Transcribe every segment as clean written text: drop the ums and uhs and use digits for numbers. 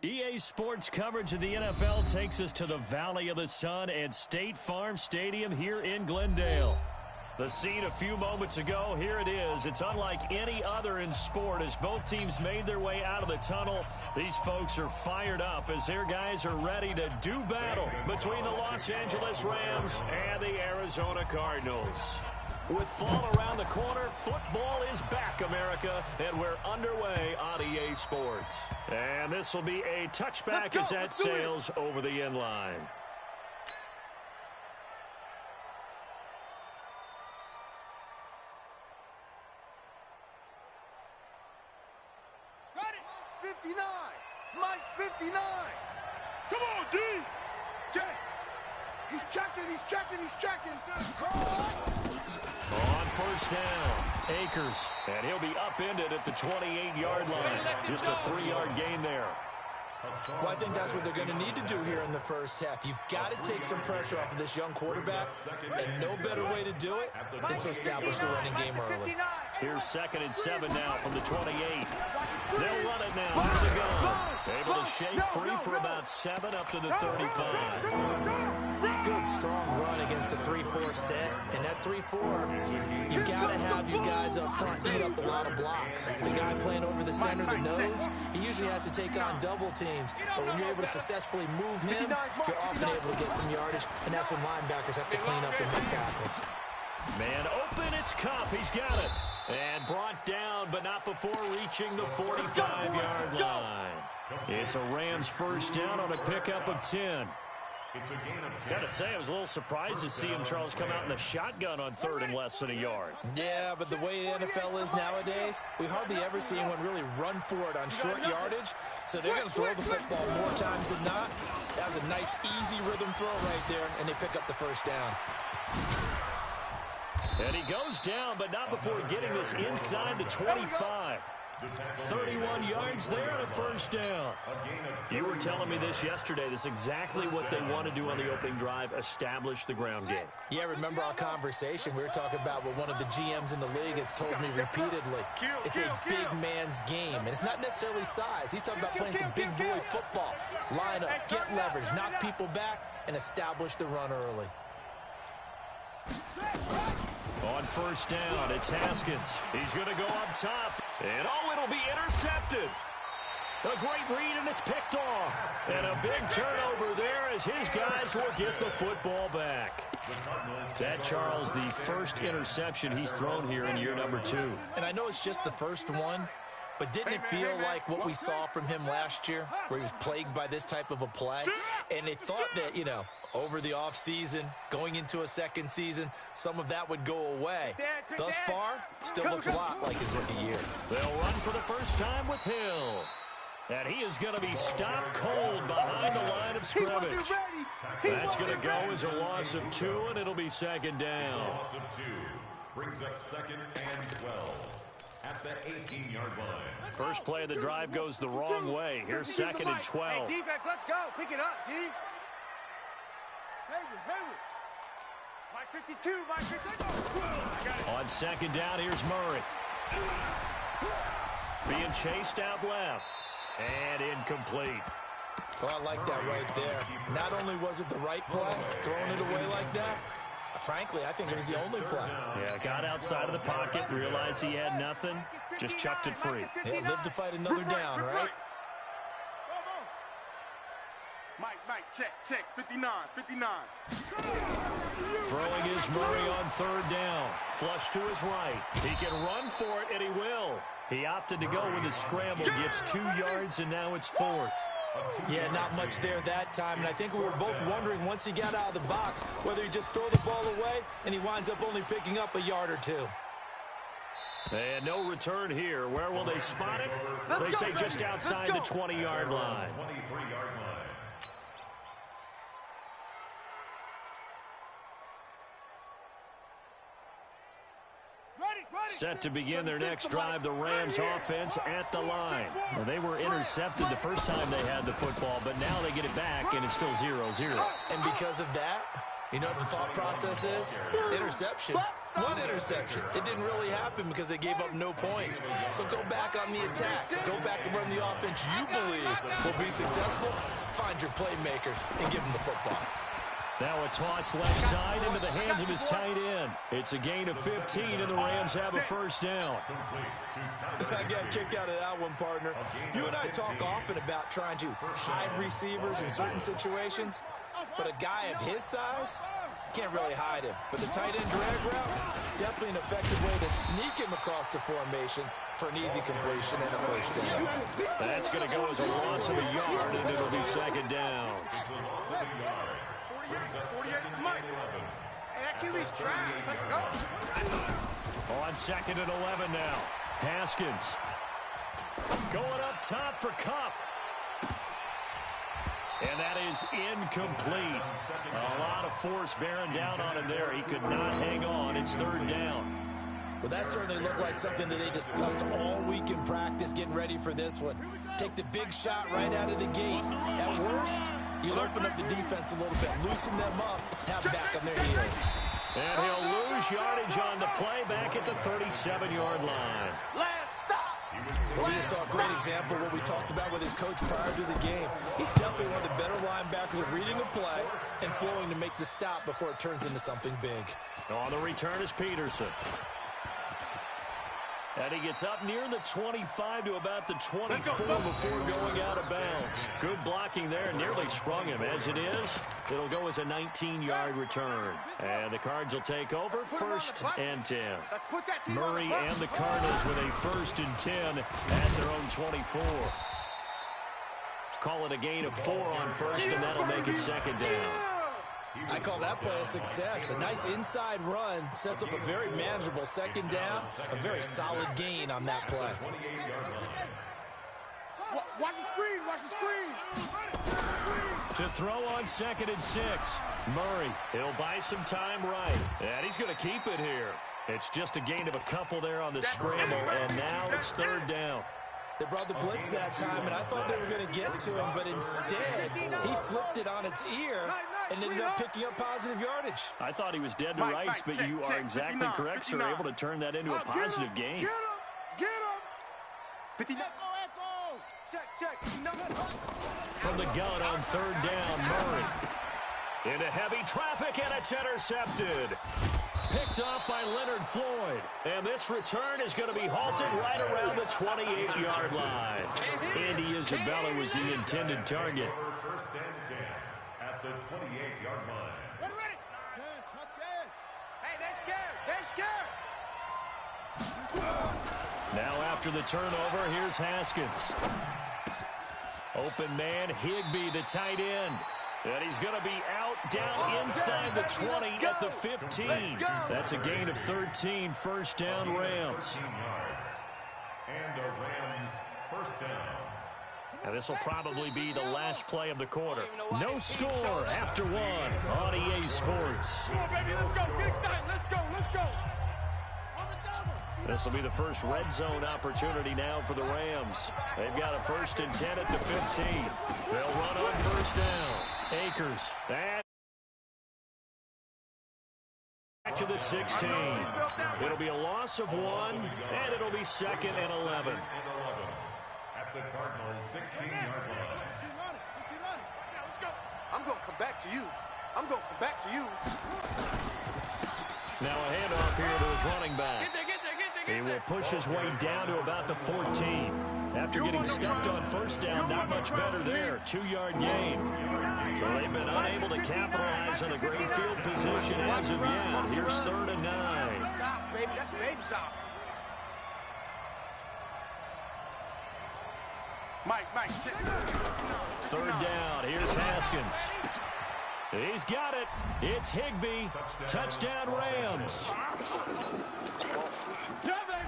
EA Sports coverage of the NFL takes us to the Valley of the Sun at State Farm Stadium here in Glendale. The scene a few moments ago, here it is. It's unlike any other in sport as both teams made their way out of the tunnel. These folks are fired up as their guys are ready to do battle between the Los Angeles Rams and the Arizona Cardinals. With fall around the corner, football is back, America, and we're underway on EA Sports. And this will be a touchback as that sails over the end line. Got it! 59! Mike's 59! Come on, D! Jay! He's checking! On first down, Akers, and he'll be upended at the 28-yard line. Just a 3-yard gain there. Well, I think that's what they're going to need to do here in the first half. You've got to take some pressure off of this young quarterback, and no better way to do it than to establish the running game early. Here's 2nd and 7 now from the 28. They'll run it now. How's it going? Able to shake free for about 7 up to the 35. Good, strong run against the 3-4 set. And that 3-4, you got to have you guys up front eat up a lot of blocks. The guy playing over the center, the nose, he usually has to take on double teams. But when you're able to successfully move him, you're often able to get some yardage. And that's when linebackers have to clean up and make tackles. Man open, it's Cup. He's got it. And brought down, but not before reaching the 45-yard line. It's a Rams first down on a pickup of 10. Got to say, I was a little surprised to see him, Charles, come out in the shotgun on 3rd and less than a yard. Yeah, but the way the NFL is nowadays, we hardly ever see anyone really run for it on short yardage. So they're going to throw the football more times than not. That was a nice, easy rhythm throw right there, and they pick up the first down. And he goes down, but not before getting this inside the 25. 31 yards there and a first down. You were telling me this yesterday. This is exactly what they want to do on the opening drive, establish the ground game. Yeah, remember our conversation? We were talking about what one of the GMs in the league has told me repeatedly. It's a big man's game, and it's not necessarily size. He's talking about playing some big boy football. Line up, get leverage, knock people back, and establish the run early. On first down, it's Haskins. He's going to go up top. And, oh, it'll be intercepted. A great read, and it's picked off. And a big turnover there as his guys will get the football back. That, Charles, the first interception he's thrown here in year number 2. And I know it's just the first one, but didn't it feel like what we saw from him last year, where he was plagued by this type of a play? And they thought that, you know, over the offseason, going into a second season, some of that would go away. Thus far, still looks a lot like his rookie year. They'll run for the first time with Hill. And he is going to be stopped cold behind the line of scrimmage. That's going to go as a loss of 2, and it'll be 2nd down. Loss of 2 brings up 2nd and 12. At the 18-yard line. First play of the drive goes the wrong way. Here's 2nd and 12. Hey, defense, let's go. Pick it up, D. Hayward. Mike 52, Mike 52. On 2nd down, here's Murray. Being chased out left. And incomplete. Well, I like that right there. Not only was it the right play, throwing it away like that, frankly, I think it was the only play. Yeah, got outside of the pocket, realized he had nothing, just chucked it free. Yeah, live to fight another down, right? Mike, check, 59. Throwing is Murray on 3rd down. Flush to his right. He can run for it, and he will. He opted to go with his scramble, gets 2 yards, and now it's 4th. Yeah, not much there that time, and I think we were both wondering once he got out of the box whether he just throw the ball away, and he winds up only picking up a yard or 2. And no return here. Where will they spot it? They say just outside the 20-yard line. 23-yard line. Set to begin their next drive, the Rams offense at the line. Well, they were intercepted the first time they had the football, but now they get it back, and it's still 0-0. And because of that, you know what the thought process is? Interception. One interception. It didn't really happen because they gave up no points. So go back on the attack. Go back and run the offense you believe will be successful. Find your playmakers and give them the football. Now a toss left side into the hands of his tight end. It's a gain of 15, and the Rams have a first down. I got kicked out of that one, partner. You and I talk often about trying to hide receivers in certain situations, but a guy of his size, can't really hide him. But the tight end drag route, definitely an effective way to sneak him across the formation for an easy completion and a first down. That's going to go as a loss of a yard, and it'll be second down. 48 for Mike. Hey, that QB's trash. Let's go. On second and 11 now. Haskins going up top for Kupp. And that is incomplete. A lot of force bearing down on him there. He could not hang on. It's third down. Well, that certainly looked like something that they discussed all week in practice, getting ready for this one. Take the big shot right out of the gate. At worst, you'll open up the defense a little bit, loosen them up, have them back on their heels. And he'll lose yardage on the play back at the 37-yard line. Last stop. Well, we just saw a great example of what we talked about with his coach prior to the game. He's definitely one of the better linebackers at reading a play and flowing to make the stop before it turns into something big. On the return is Peterson. And he gets up near the 25 to about the 24 before going out of bounds. Good blocking there, nearly sprung him. As it is, it'll go as a 19-yard return. And the Cards will take over first and 10. Murray and the Cardinals with a first and 10 at their own 24. Call it a gain of 4 on first, and that'll make it second down. I call that play a success. A nice inside run sets up a very manageable second down, a very solid gain on that play. Watch the screen, watch the screen. To throw on second and 6. Murray, he'll buy some time right. And he's going to keep it here. It's just a gain of a couple there on the scramble, and now it's third down. They brought the blitz that time, and I thought they were going to get to him, but instead, he flipped it on its ear and ended up picking up positive yardage. I thought he was dead to rights, but you are exactly correct, sir. Able to turn that into a positive gain. Get him! 59. Echo! Check. From the gun on third down, Murray. Into heavy traffic, and it's intercepted. Picked off by Leonard Floyd. And this return is going to be halted right around the 28-yard line. Andy Isabella was the intended target. First and 10 at the 28-yard line. Ready. Hey, they're scared. Now after the turnover, here's Haskins. Open man, Higbee, the tight end. And he's going to be out down inside the 20 at the 15. That's a gain of 13, first down Rams. 13 yards. And a Rams first down. And this will probably be the last play of the quarter. No score after one on EA Sports. Come on, baby, let's go. Get excited. Let's go. This will be the first red zone opportunity now for the Rams. They've got a first and 10 at the 15. They'll run on first down. Akers. Back to the 16. It'll be a loss of 1, and it'll be second and 11. At the Cardinals' 16-yard line. I'm going to come back to you. Now a handoff here to his running back. He will push his way down to about the 14. After getting stuffed on first down, not much better there. 2-yard gain. So they've been unable to capitalize on a great field position as of yet. Here's third and 9. Stop, baby. That's baby stop. Mike, check. Third down. Here's Haskins. He's got it. It's Higbee. Touchdown Rams.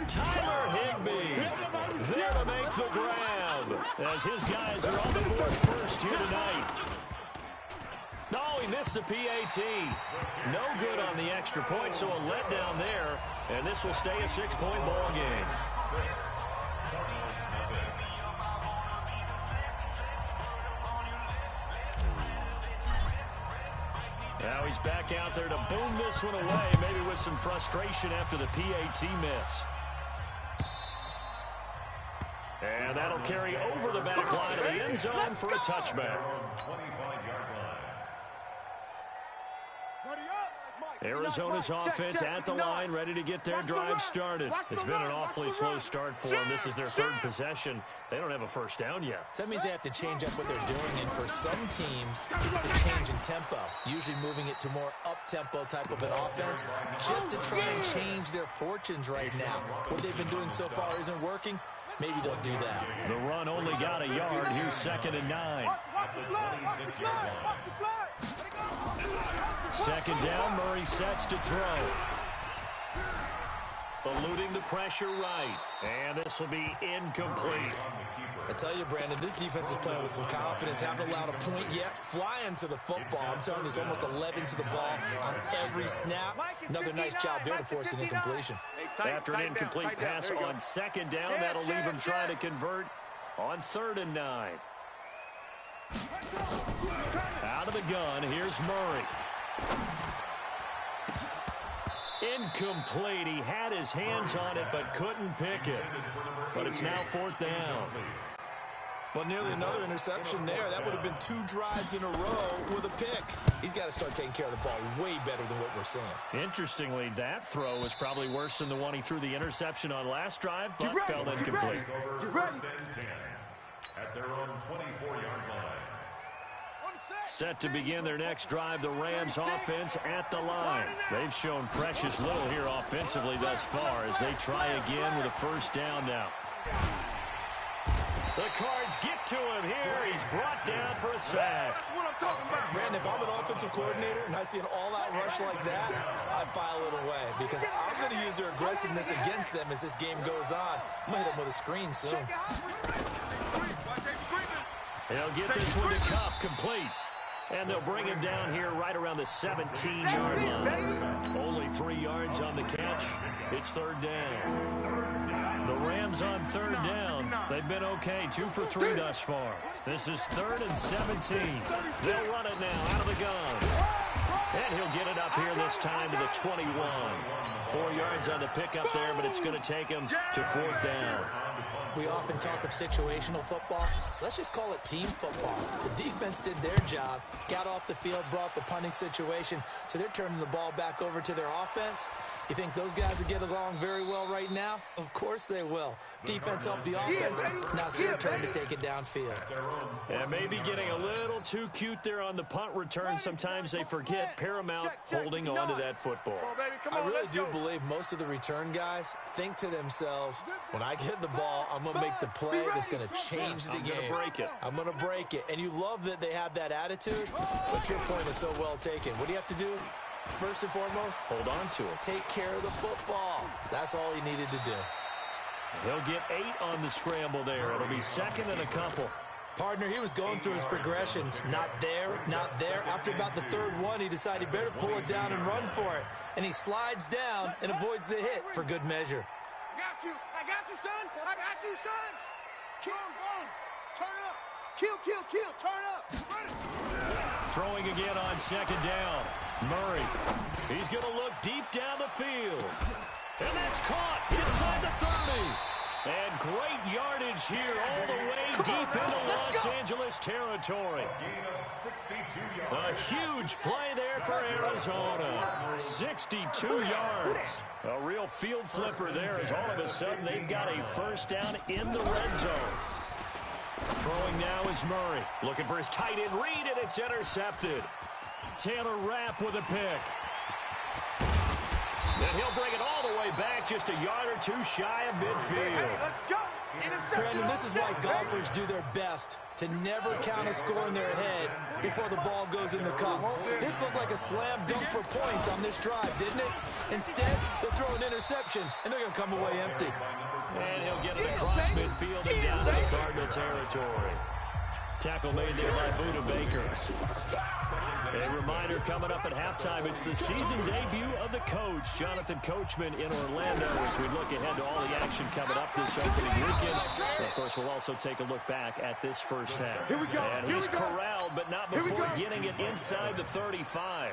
Tyler Higbee there to make the grab as his guys are on the board first here tonight. No, he missed the PAT. No good on the extra point, so a letdown there, and this will stay a 6-point ball game. Now he's back out there to boom this one away, maybe with some frustration after the PAT miss. And that'll carry over the back line of the end zone for a touchback. 25-yard line. Arizona's offense at the line, ready to get their drive started. It's been an awfully slow start for them. This is their third possession. They don't have a first down yet. So that means they have to change up what they're doing, and for some teams, it's a change in tempo, usually moving it to more up-tempo type of an offense, just to try and change their fortunes right now. What they've been doing so far isn't working. Maybe they'll do that. The run only got a yard. Here's 2nd and 9. Second down, Murray sets to throw. Eluding the pressure right. And this will be incomplete. I tell you, Brandon, this defense is playing with some confidence. Haven't allowed a point yet. Flying to the football. I'm telling you, there's almost 11 to the ball on every snap. Another nice job there to force an incompletion. After an incomplete pass on 2nd down, that'll leave him trying to convert on 3rd and 9. Out of the gun, here's Murray. Incomplete. He had his hands on it but couldn't pick it. But it's now 4th down. Well, nearly another interception there. That would have been 2 drives in a row with a pick. He's got to start taking care of the ball way better than what we're seeing. Interestingly, that throw was probably worse than the one he threw the interception on last drive, but fell incomplete. At their own 24-yard line. Set to begin their next drive, the Rams offense at the line. They've shown precious little here offensively thus far as they try again with a first down now. The Cards get to him here. He's brought down for a sack. Brandon, if I'm an offensive coordinator and I see an all-out rush like that, I file it away because I'm going to use their aggressiveness against them as this game goes on. I'm going to hit them with a screen soon. He'll get this one to Cup, complete. And they'll bring him down here right around the 17-yard line. Only 3 yards on the catch. It's 3rd down. The Rams on 3rd down. They've been okay, 2 for 3 thus far. This is 3rd and 17. They'll run it now out of the gun. And he'll get it up here this time to the 21. 4 yards on the pickup there, but it's going to take him to 4th down. We often talk of situational football. Let's just call it team football. The defense did their job, got off the field, brought the punting situation, so they're turning the ball back over to their offense. You think those guys will get along very well right now? Of course they will. Defense helped the offense. Now it's their turn to take it downfield. And maybe getting a little too cute there on the punt return. Sometimes they forget Paramount holding on to that football. I really do believe most of the return guys think to themselves, when I get the ball, I'm going to make the play that's going to change the game. I'm going to break it. And you love that they have that attitude, but your point is so well taken. What do you have to do? First and foremost, hold on to it. Take care of the football. That's all he needed to do. He'll get 8 on the scramble there. It'll be 2nd and a couple. Partner, he was going through his progressions. Not there, not there. After about the 3rd one, he decided he better pull it down and run for it. And he slides down and avoids the hit for good measure. I got you, son. I got you, son. Kill him, turn it up. Kill, turn up. Run it. Throwing again on 2nd down. Murray, he's going to look deep down the field. And that's caught inside the 30. And great yardage here all the way deep into Los Angeles territory. A huge play there for Arizona. 62 yards. A real field flipper there as all of a sudden they've got a first down in the red zone. Throwing now is Murray. Looking for his tight end read, and it's intercepted. Taylor Rapp with a pick. And he'll bring it all the way back just a yard or 2 shy of midfield. Hey, let's go. Brandon, this is why golfers do their best to never count a score in their head before the ball goes in the cup. This looked like a slam dunk for points on this drive, didn't it? Instead, they'll throw an interception, and they're going to come away empty. And he'll get it across midfield and down to the Cardinal territory. Tackle made there by Buda Baker. A reminder coming up at halftime, it's the season debut of the coach, Jonathan Coachman, in Orlando, as we look ahead to all the action coming up this opening weekend. And of course, we'll also take a look back at this first half. Here we go. And he's corralled, but not before getting it inside the 35.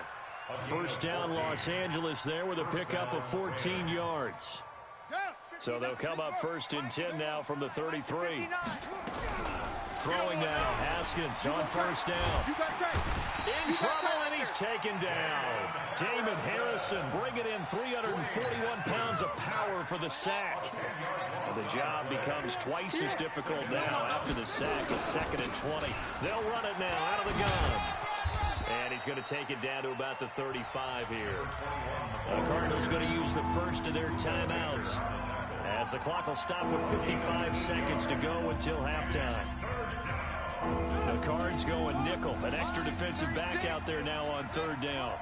First down, Los Angeles there with a pickup of 14 yards. So they'll come up first and 10 now from the 33. Throwing now, Haskins on first down. In trouble, and he's taken down. Damon Harrison bringing in 341 pounds of power for the sack. The job becomes twice as difficult now after the sack. It's 2nd and 20. They'll run it now out of the gun. And he's going to take it down to about the 35 here. The Cardinals going to use the first of their timeouts, as the clock will stop with 55 seconds to go until halftime. The Cards going nickel. An extra defensive back out there now on 3rd down.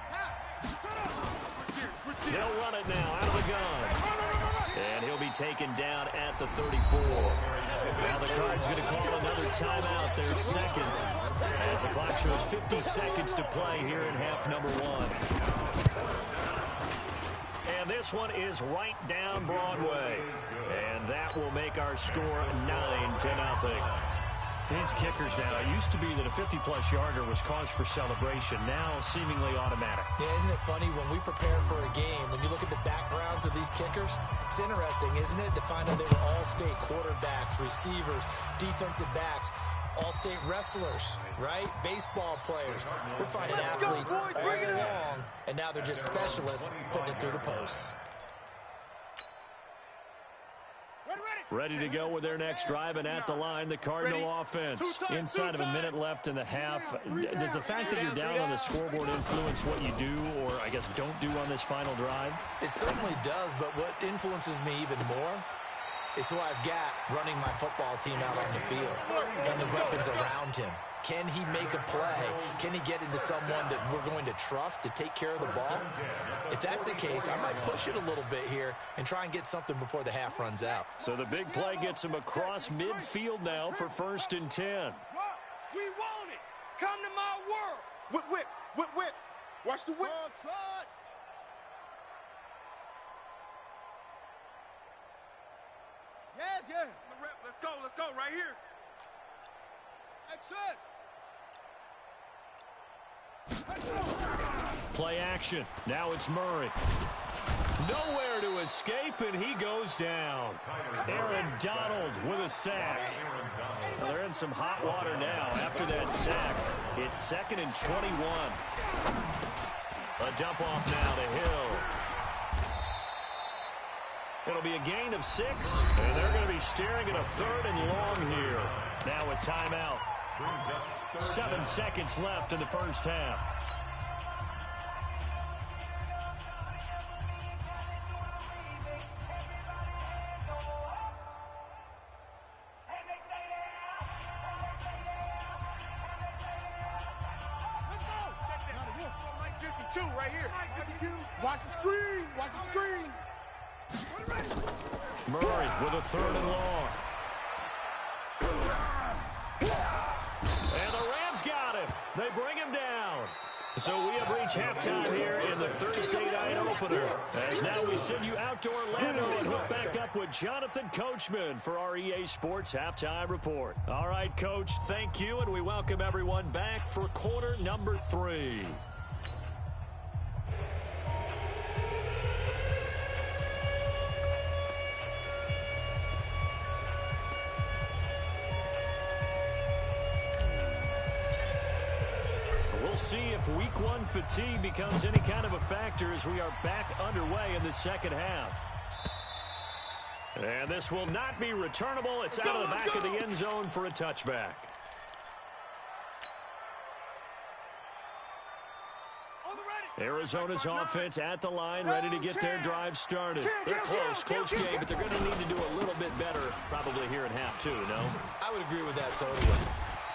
They'll run it now out of the gun. And he'll be taken down at the 34. Now the Cards going to call another timeout, their second, as the clock shows 50 seconds to play here in half number 1. And this one is right down Broadway. And that will make our score 9-0. These kickers now, it used to be that a 50-plus yarder was cause for celebration. Now seemingly automatic. Yeah, isn't it funny when we prepare for a game, when you look at the backgrounds of these kickers, it's interesting, isn't it, to find out they were all-state quarterbacks, receivers, defensive backs, all-state wrestlers, right? Baseball players. We're finding athletes all along, and now they're just specialists putting it through the posts. Ready to go with their next drive, and at the line, the Cardinal offense. Inside of a minute left in the half. Does the fact that you're down on the scoreboard influence what you do, or I guess don't do on this final drive? It certainly does, but what influences me even more is who I've got running my football team out on the field and the weapons around him. Can he make a play? Can he get into someone that we're going to trust to take care of the ball? If that's the case, I might push it a little bit here and try and get something before the half runs out. So the big play gets him across midfield now for 1st and 10. We want it. Come to my world. Whip, whip, whip, whip. Watch the whip. Yes. Let's go right here. Exit. Play action. Now it's Murray. Nowhere to escape, and he goes down. Aaron Donald with a sack. Well, they're in some hot water now after that sack. It's 2nd and 21. A dump off now to Hill. It'll be a gain of 6, and they're going to be staring at a 3rd and long here. Now a timeout. 7 seconds left in the first half. Right here. Watch the screen. Watch the screen. Murray with a 3rd and long. And the Rams got him. They bring him down. So we have reached halftime here in the Thursday night opener. As now we send you out to Orlando and hook back up with Jonathan Coachman for our EA Sports Halftime Report. All right, Coach, thank you, and we welcome everyone back for quarter number 3. We'll see if week 1 fatigue becomes any kind of a factor as we are back underway in the second half. And this will not be returnable. It's out of the back of the end zone for a touchback. Arizona's offense at the line, ready to get their drive started. They're close game, but they're going to need to do a little bit better probably here in half 2, no? I would agree with that totally.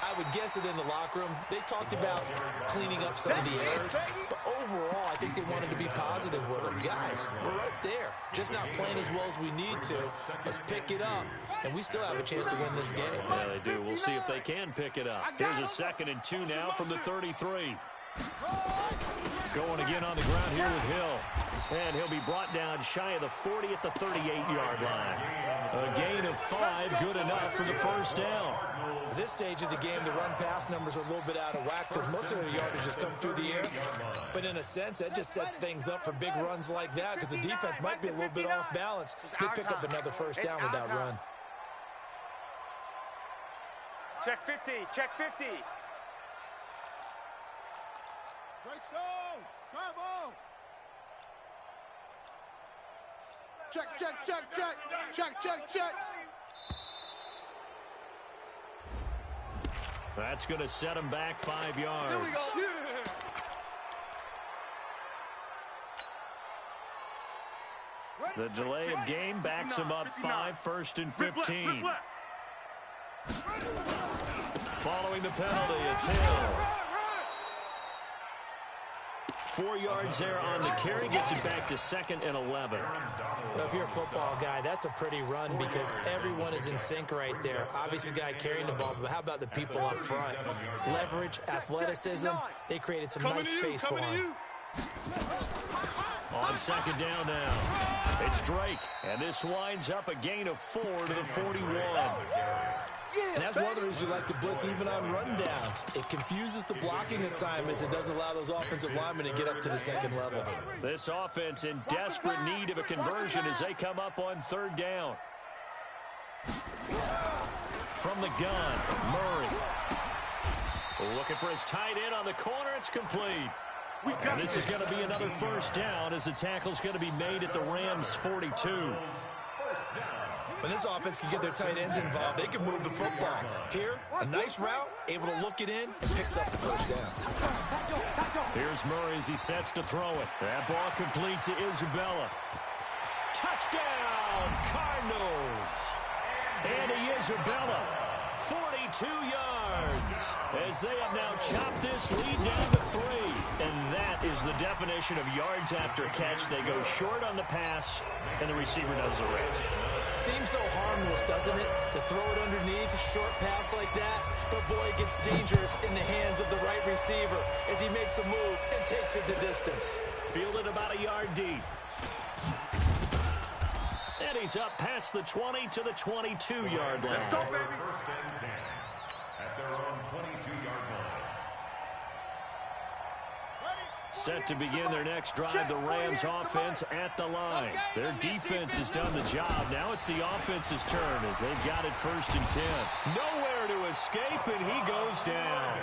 I would guess it in the locker room. They talked about cleaning up some of the errors, but overall, I think they wanted to be positive with them. Guys, we're right there, just not playing as well as we need to. Let's pick it up, and we still have a chance to win this game. Yeah, they do. We'll see if they can pick it up. Here's a 2nd and 2 now from the 33. Going again on the ground here with Hill. And he'll be brought down shy of the 40 at the 38-yard line. A gain of 5, good enough for the first down. At this stage of the game, the run-pass numbers are a little bit out of whack because most of the yardage has come through the air. But in a sense, that just sets things up for big runs like that because the defense might be a little bit off balance. They pick up another first down with that run. Check 50, check 50. Great stone, travel. Check, check, check, check, check, check, check. That's going to set him back 5 yards. Here we go. Yeah. The delay of game backs him up 5, 1st and 15. Following the penalty, it's Hill. 4 yards there on the carry, gets it back to 2nd and 11. Well, if you're a football guy, that's a pretty run because everyone is in sync right there. Obviously, the guy carrying the ball, but how about the people up front? Leverage, athleticism, they created some nice space for him. On 2nd down now, it's Drake, and this winds up a gain of 4 to the 41. And that's one of the reasons you like to blitz even on rundowns. It confuses the blocking assignments and doesn't allow those offensive linemen to get up to the 2nd level. This offense in desperate need of a conversion as they come up on 3rd down. From the gun, Murray. Looking for his tight end on the corner. It's complete. And this is going to be another first down as the tackle's going to be made at the Rams' 42. When this offense can get their tight ends involved, they can move the football. Here, a nice route, able to look it in, and picks up the first down. Here's Murray as he sets to throw it. That ball complete to Isabella. Touchdown, Cardinals! Andy Isabella, 42 yards, as they have now chopped this lead down to 3. And that is the definition of yards after catch. They go short on the pass, and the receiver does the rest. Seems so harmless, doesn't it? To throw it underneath, a short pass like that. But boy, it gets dangerous in the hands of the right receiver as he makes a move and takes it the distance. Fielded about a yard deep. And he's up past the 20 to the 22-yard line. Let's go, baby. 1st and 10 at their own 22-yard line. Set to begin their next drive, the Rams offense at the line. Their defense has done the job. Now it's the offense's turn as they've got it 1st and 10. Nowhere to escape, and he goes down.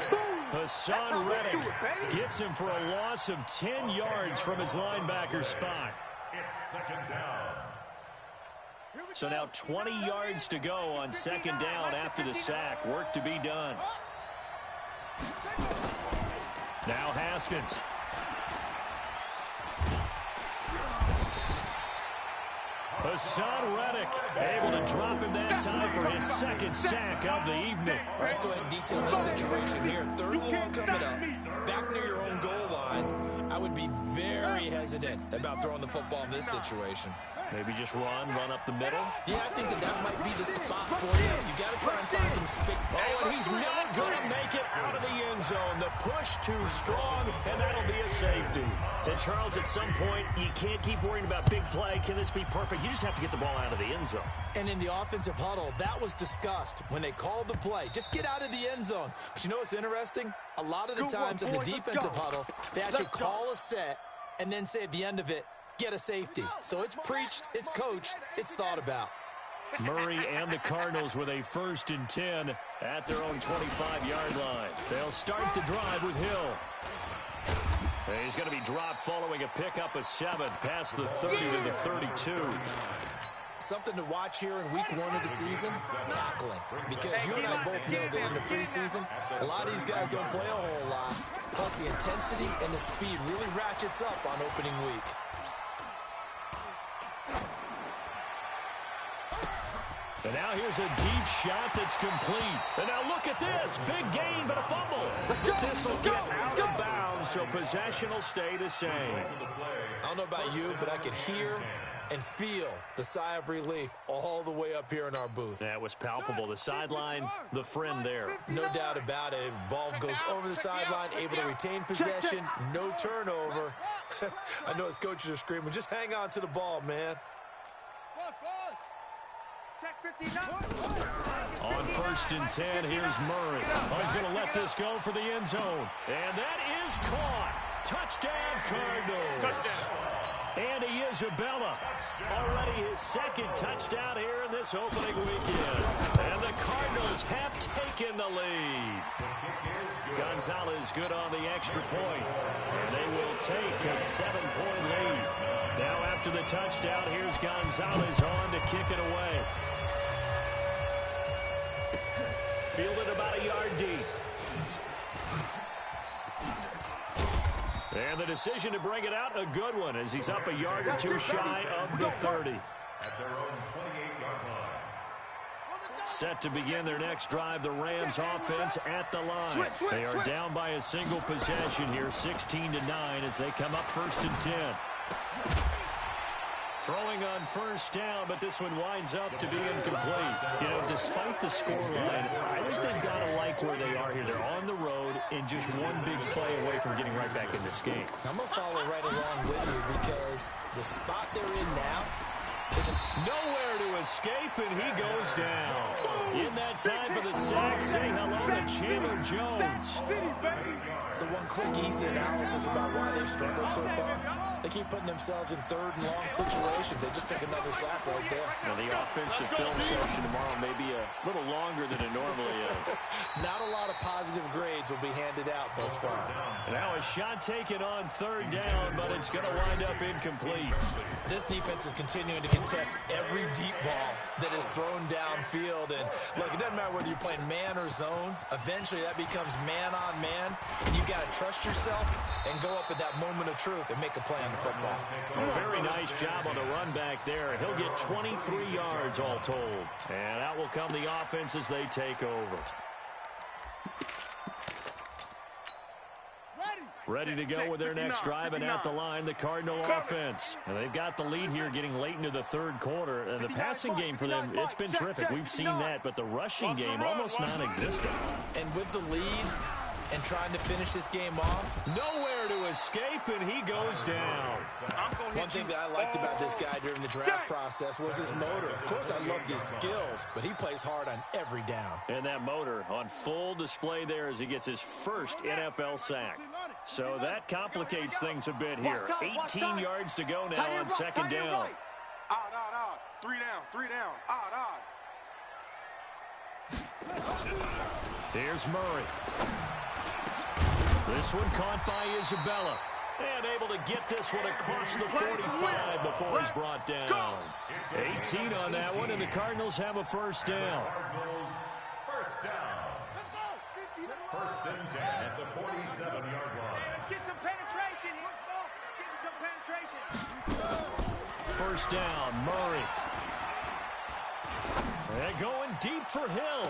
Hassan Reddick gets him for a loss of 10 yards from his linebacker spot. It's 2nd down. So now 20 yards to go on 2nd down after the sack. Work to be done. Now Haskins. Hassan Reddick able to drop him that time for his 2nd sack of the evening. Let's go ahead and detail this situation here. 3rd and long coming up. Back near your own goal line. I would be very hesitant about throwing the football in this situation. Maybe just run up the middle. Yeah, I think that might be the spot for you. You got to try and find some space. Oh, and he's not going to make it out of the end zone. The push too strong, and that'll be a safety. And Charles, at some point, you can't keep worrying about big play. Can this be perfect? You just have to get the ball out of the end zone. And in the offensive huddle, that was discussed when they called the play. Just get out of the end zone. But you know what's interesting? A lot of the times in the defensive huddle, they actually call a set and then say at the end of it, get a safety. So it's preached, it's coached, it's thought about. Murray and the Cardinals with a 1st and 10 at their own 25-yard line. They'll start the drive with Hill. And he's going to be dropped following a pickup of 7 past the 30 to the 32. Something to watch here in week 1 of the season, tackling. Because you and I both know that in the preseason, a lot of these guys don't play a whole lot. Plus the intensity and the speed really ratchets up on opening week. And now here's a deep shot that's complete. And now look at this. Big gain, but a fumble. This will get out of bounds, so possession will stay the same. I don't know about you, but I could hear and feel the sigh of relief all the way up here in our booth. That was palpable. The sideline, the friend there. No doubt about it. Ball goes over the sideline, able to retain possession, no turnover. I know his coaches are screaming, just hang on to the ball, man. On 1st and 10, here's Murray. Oh, he's going to let this go for the end zone. And that is caught. Touchdown, Cardinals. Touchdown. Andy Isabella, already his second touchdown here in this opening weekend. And the Cardinals have taken the lead. Gonzalez good on the extra point. And they will take a 7-point lead. Now after the touchdown, here's Gonzalez on to kick it away. Fielded about a yard deep. And the decision to bring it out, a good one, as he's up a yard or two shy of the 30. At their own 28-yard line. Set to begin their next drive, the Rams offense at the line. They are down by a single possession here, 16-9, as they come up 1st and 10. Throwing on 1st down, but this one winds up to be incomplete. You know, despite the scoreline, I think they've got to like where they are here. They're on the road and just one big play away from getting right back in this game. I'm going to follow right along with you because the spot they're in now is nowhere to escape, and he goes down. In that time for the sack, say hello to Chandler Jones. So one quick, easy analysis about why they've struggled so far. They keep putting themselves in 3rd and long situations. They just took another sack right there. Now, the offensive film session tomorrow may be a little longer than it normally is. Not a lot of positive grades will be handed out thus far. Now a shot taken on 3rd down, but it's going to wind up incomplete. This defense is continuing to contest every deep ball that is thrown downfield. And look, it doesn't matter whether you're playing man or zone. Eventually that becomes man on man, and you've got to trust yourself and go up at that moment of truth and make a play on the football. A very nice job on the run back there. He'll get 23 yards all told. And out will come the offense as they take over. Ready to go with their next drive, and at the line, the Cardinal offense. And they've got the lead here getting late into the 3rd quarter. And the passing game for them, it's been terrific. We've seen that, but the rushing game almost non-existent. And with the lead and trying to finish this game off, nowhere to escape, and he goes down. One thing that I liked about this guy during the draft process was his motor. Of course, I loved his skills, but he plays hard on every down. And that motor on full display there as he gets his first NFL sack. So that complicates things a bit here. 18 yards to go now on 2nd down. Odd. 3 down. Odd. Here's Murray. This one caught by Isabella. And able to get this one across the 45 before he's brought down. 18 on that one, and the Cardinals have a 1st down. Cardinals, 1st down. 1st and 10 at the 47-yard line. Let's get some penetration. Get some penetration. 1st down, Murray. And going deep for Hill.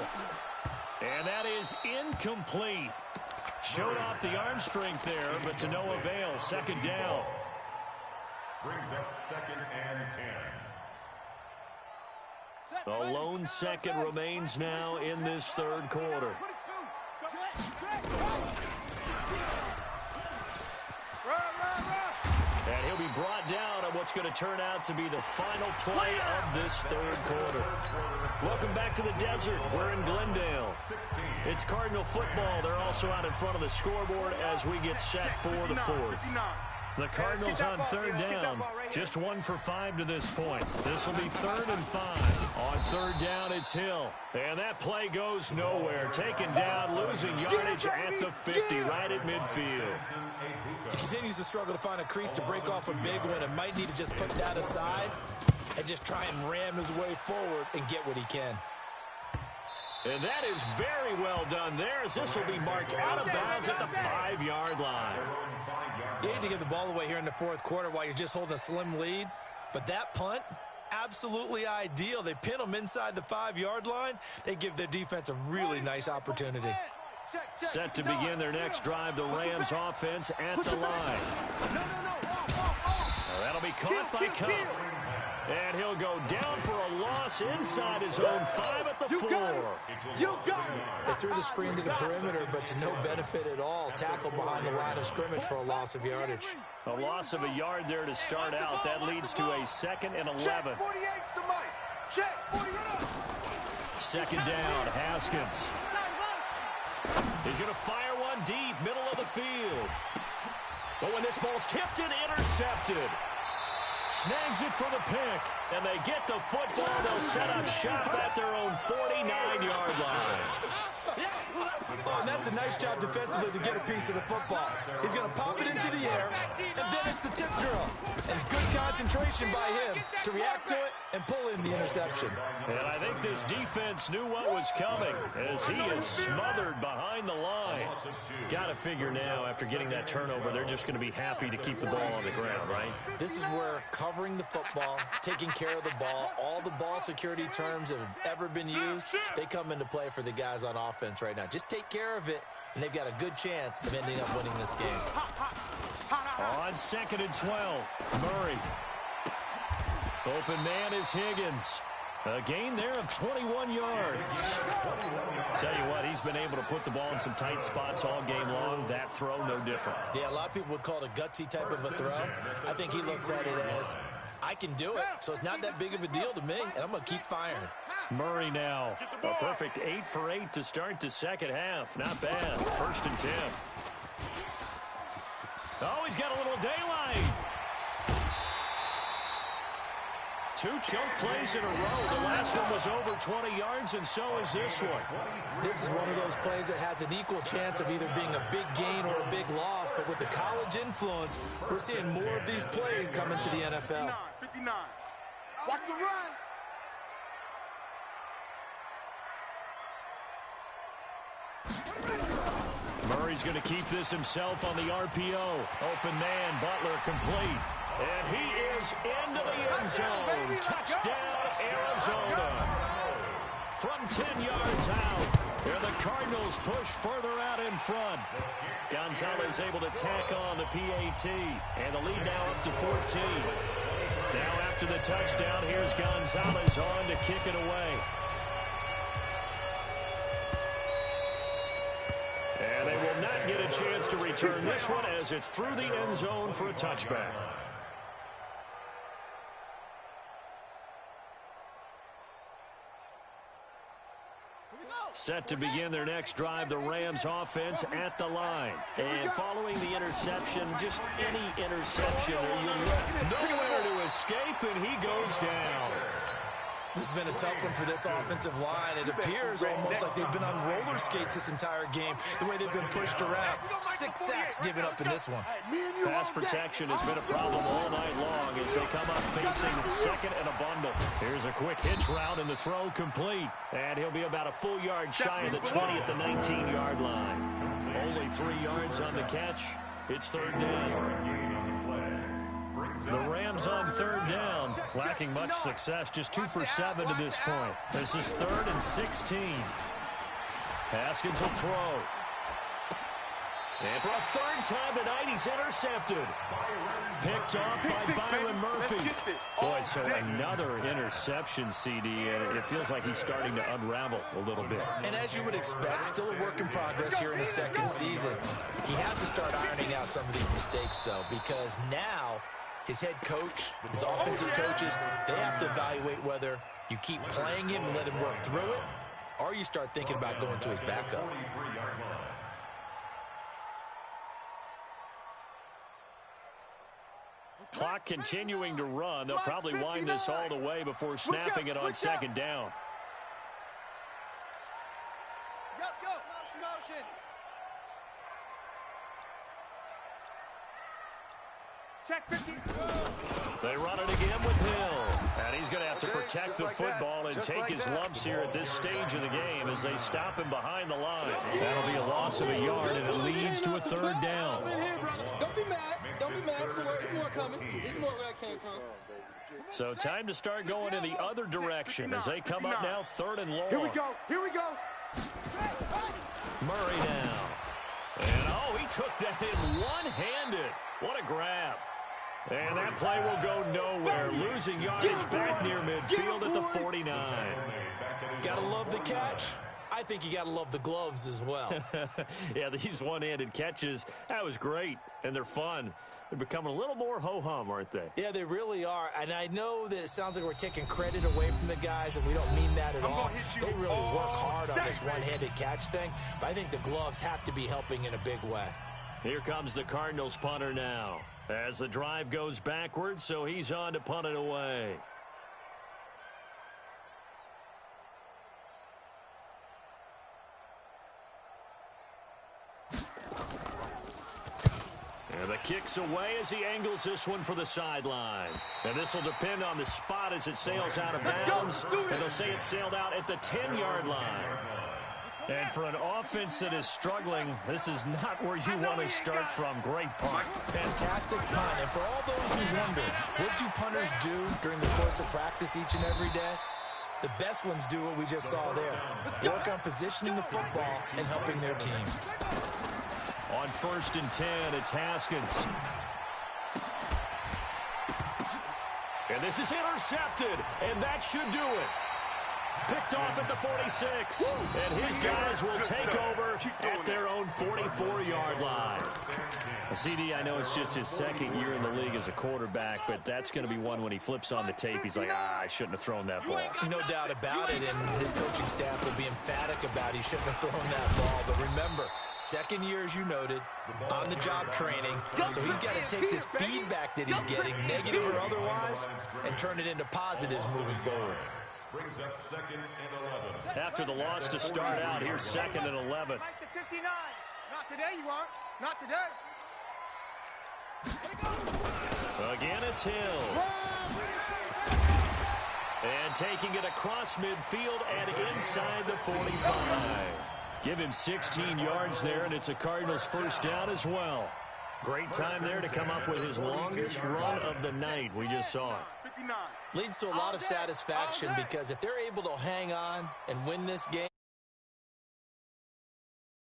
And that is incomplete. Showed off the arm strength there, but to no avail. 2nd down. Brings up 2nd and 10. The lone second remains now in this 3rd quarter. And he'll be brought down on what's going to turn out to be the final play of this 3rd quarter. Welcome back to the desert. We're in Glendale. It's Cardinal football. They're also out in front of the scoreboard as we get set for the 4th. The Cardinals on 3rd down, just 1 for 5 to this point. This will be 3rd and 5. On 3rd down, it's Hill. And that play goes nowhere. Taken down, losing yardage at the 50, right at midfield. He continues to struggle to find a crease to break off a big one and might need to just put that aside and just try and ram his way forward and get what he can. And that is very well done there, as this will be marked out of bounds at the 5-yard line. You hate to give the ball away here in the 4th quarter while you're just holding a slim lead, but that punt absolutely ideal. They pin them inside the 5-yard line. They give their defense a really nice opportunity. Set to begin their next drive, the Rams offense at the line. That'll be caught by Cup. And he'll go down for a loss inside his own 5 at the 4. They threw the screen to the perimeter, but to no benefit at all. Tackled behind the line of scrimmage for a loss of yardage. A loss of a yard there to start out. That leads to a 2nd and 11. Second down, Haskins. He's going to fire one deep, middle of the field. But when this ball's tipped and intercepted. Snags it for the pick, and they get the football. They'll set up shop at their own 49-yard line. Oh, and that's a nice job defensively to get a piece of the football. He's going to pop it into the air, and then it's the tip drill. And good concentration by him to react to it and pull in the interception. And I think this defense knew what was coming as he is smothered behind the line. Got to figure now, after getting that turnover, they're just going to be happy to keep the ball on the ground, right? This is where covering the football, taking care of the ball, all the ball security terms that have ever been used, they come into play for the guys on offense right now. Just take care of it, and they've got a good chance of ending up winning this game. On 2nd and 12, Murray. Open man is Higgins. A gain there of 21 yards. Tell you what, he's been able to put the ball in some tight spots all game long. That throw, no different. Yeah, a lot of people would call it a gutsy type of a throw. I think he looks at it as, I can do it, so it's not that big of a deal to me, and I'm going to keep firing. Murray now, a perfect 8 for 8 to start the second half. Not bad. 1st and 10. Oh, he's got a little daylight. 2 chunk plays in a row. The last one was over 20 yards, and so is this one. This is one of those plays that has an equal chance of either being a big gain or a big loss, but with the college influence, we're seeing more of these plays come into the NFL. 59. Watch the run. Murray's going to keep this himself on the RPO. Open man, Butler complete. And he is into the end zone. Touchdown, Arizona. From 10 yards out. And the Cardinals push further out in front. Gonzalez able to tack on the PAT. And the lead now up to 14. Now after the touchdown, here's Gonzalez on to kick it away. And they will not get a chance to return this one as it's through the end zone for a touchback. Set to begin their next drive, the Rams offense at the line. And following the interception, just any interception, you look nowhere to escape, and he goes down. This has been a tough one for this offensive line. It appears almost like they've been on roller skates this entire game, the way they've been pushed around. 6 sacks given up in this one. Pass protection has been a problem all night long as they come up facing 2nd and a bundle. Here's a quick hitch route, and the throw complete. And he'll be about a full yard shy of the 20 at the 19-yard line. Only 3 yards on the catch. It's 3rd down. The Rams on 3rd down, lacking much success, just 2 for 7 to this point. This is 3rd and 16. Haskins will throw. And for a 3rd time tonight, he's intercepted. Picked off by Byron Murphy. Boy, so another interception, CD, and it feels like he's starting to unravel a little bit. And as you would expect, still a work in progress here in his 2nd season. He has to start ironing out some of these mistakes, though, because now his head coach, his offensive coaches, they have to evaluate whether you keep playing him and let him work through it, or you start thinking about going to his backup. Clock continuing to run. They'll probably wind this all the way before snapping it on 2nd down. Motion. Check 15. They run it again with Hill. And he's going to have to protect the football and take his lumps here at this stage of the game as they stop him behind the line. That'll be a loss of a yard, and it leads to a 3rd down. Don't be mad. Don't be mad. There's more coming. There's more where I came from. So time to start going in the other direction as they come up now 3rd and long. Here we go. Here we go. Murray now. And, oh, he took that in one-handed. What a grab. And that play will go nowhere. Losing yardage back near midfield at the 49. Gotta love the catch. I think you gotta love the gloves as well. Yeah, these one-handed catches, that was great, and they're fun. They're becoming a little more ho-hum, aren't they? Yeah, they really are. And I know that it sounds like we're taking credit away from the guys, and we don't mean that at all. They really work hard on this one-handed catch thing, but I think the gloves have to be helping in a big way. Here comes the Cardinals punter now. As the drive goes backwards, so he's on to punt it away. And the kick's away as he angles this one for the sideline. And this will depend on the spot as it sails out of bounds. And they'll say it sailed out at the 10-yard line. And for an offense that is struggling, this is not where you want to start from. Great punt. Fantastic punt. And for all those who wonder, what do punters do during the course of practice each and every day? The best ones do what we just saw there. Work on positioning the football and helping their team. On 1st and 10, it's Haskins. And this is intercepted, and that should do it. Picked off at the 46, and his guys will take over at their own 44-yard line. CD, I know it's just his 2nd year in the league as a quarterback, but that's going to be one when he flips on the tape. He's like, I shouldn't have thrown that ball. No doubt about it, and his coaching staff will be emphatic about he shouldn't have thrown that ball. But remember, 2nd year, as you noted, on-the-job training, so he's got to take this feedback that he's getting, negative or otherwise, and turn it into positives moving forward. Brings up 2nd and 11. After the loss to start out, here's 2nd and 11. Right to 59. Not today, you aren't. Not today. Again, it's Hill. And taking it across midfield and inside the 45. Give him 16 yards there, and it's a Cardinals 1st down as well. Great time there to come up with his longest run of the night. We just saw it. Leads to a lot of satisfaction because if they're able to hang on and win this game,